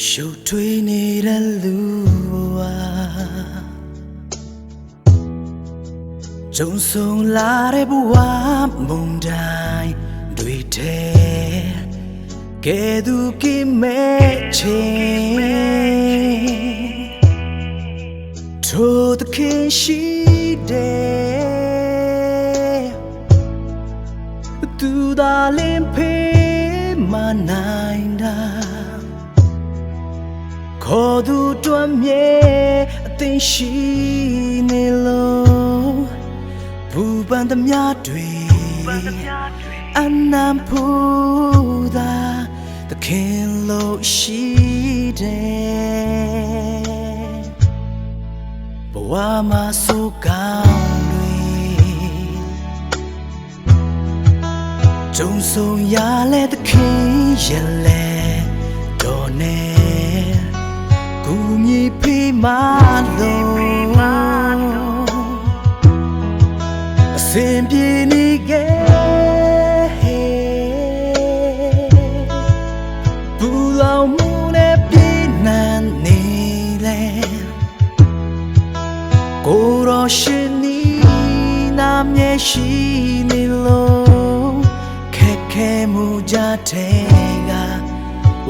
ရှုပ်ထွေးနေတဲ့လူဟာကြုံဆုံလာတဲ့ဘဝမုန်တိုင်းတွေထဲကဲသူကိမဲ့ချင်းထိုသခင်ရှိတယ်သူသာလင်းဖေးမနိုင်တာခေါ်သူတွမ်းမြဲအသိရှိနေလို့ဘူပန်သမျှတွေအနံဖူသာသခင်လို့ရှိတယ်ဘဝမှာဆိုကောင်းတွေကြုံဆုံရလဲသခင်ရဲ့လဲတော်နေကူညီဖေးမလို့အစဉ်ပြေနေခဲ့ဘူလောင်မှုနဲ့ပြေနန်းနေလေကိုရောရှင်နီနာမျက်ရှိနေလို့ခက်ခဲမှုကြတဲ့က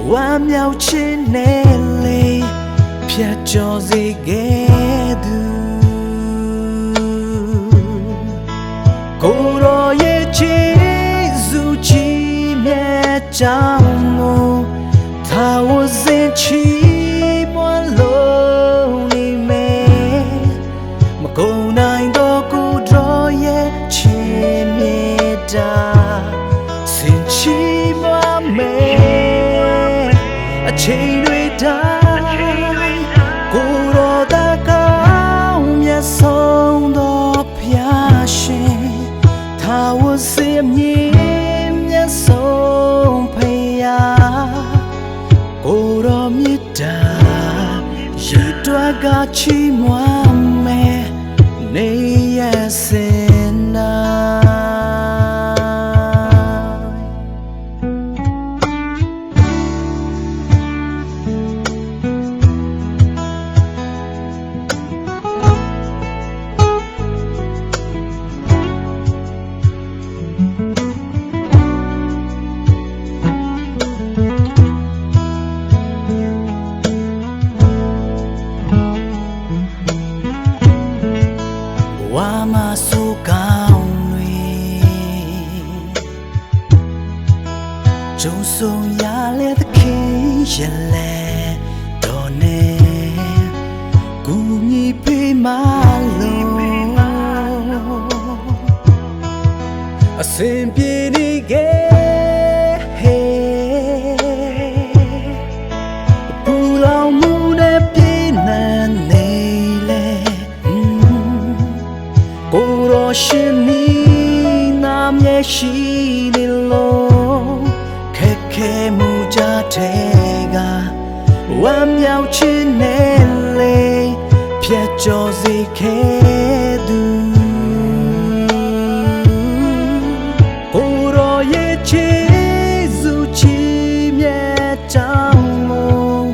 ဝမ်းမြောက်ခြင်းနဲ့လေဖြတ်ကျော်စေခဲ့သူကိုယ်တော်ရဲ့ချီးစုချီးမြတ်ကြောင့်မို့သာဝစဉ်ချီးမွမ်းလို့နေမယ်မကုန်နိုင်တော့ကိုယ်တော်ရဲ့ချီးမြတ်တာစင်ချီးမွမ်းမယ်အချိန်တွေတိုင်းကိုယ်တော်သာကောင်းမြတ်ဆုံးသောဖျားရှင်သာဝစေမြင့်မြတ်ဆုံးဖျားကိုယ်တော်မြတ်တာရည်တွက်ကချီးမွမ်းမယ်နေရစင်နာဝါမဆိုကောင်းတွေကြုံဆုံရလဲသခင်ရဲ့လဲတော်နေကူညီပေးမလို့အစဉ်ပြေနေခဲ့ဘူလောင်မှုနဲ့ပြေနန်းနေလေကိုယ်တော်ရှင်နီနာမျက်ရှိနေလို့ခက်ခဲမှုကြတဲ့ကဝမ်းမြောက်ခြင်းနဲ့လေဖြတ်ကျော်စေခဲ့သူကိုယ်တော်ရဲ့ချီးစုချီးမြတ်ကြောင့်မို့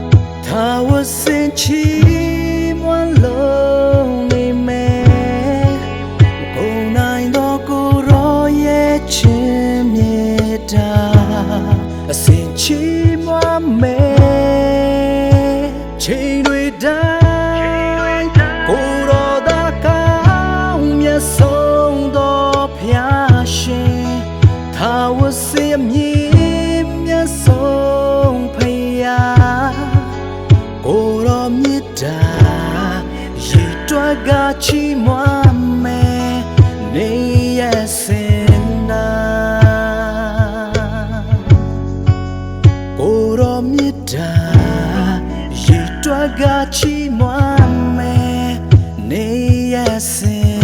သာဝစဉ်ချီးမွမ်းလို့နေမယ်ချင်းမြေတာအစဉ်ချီးမွမ်းမယ်ချိန်တွေတိုင်းကိုယ်တော်သာကောင်းမြတ်ဆုံးသောဖျားရှင်သာဝစေမြင့်မြတ်ဆုံးဖျားကိုယ်တော်မြတ်တာရည်တွက်ကချီးမွမ်းမယ်နေရစင်ကိုယ်တော်မြတ်တာရည်တွက်ကချီးမွမ်းမယ်နေရစင်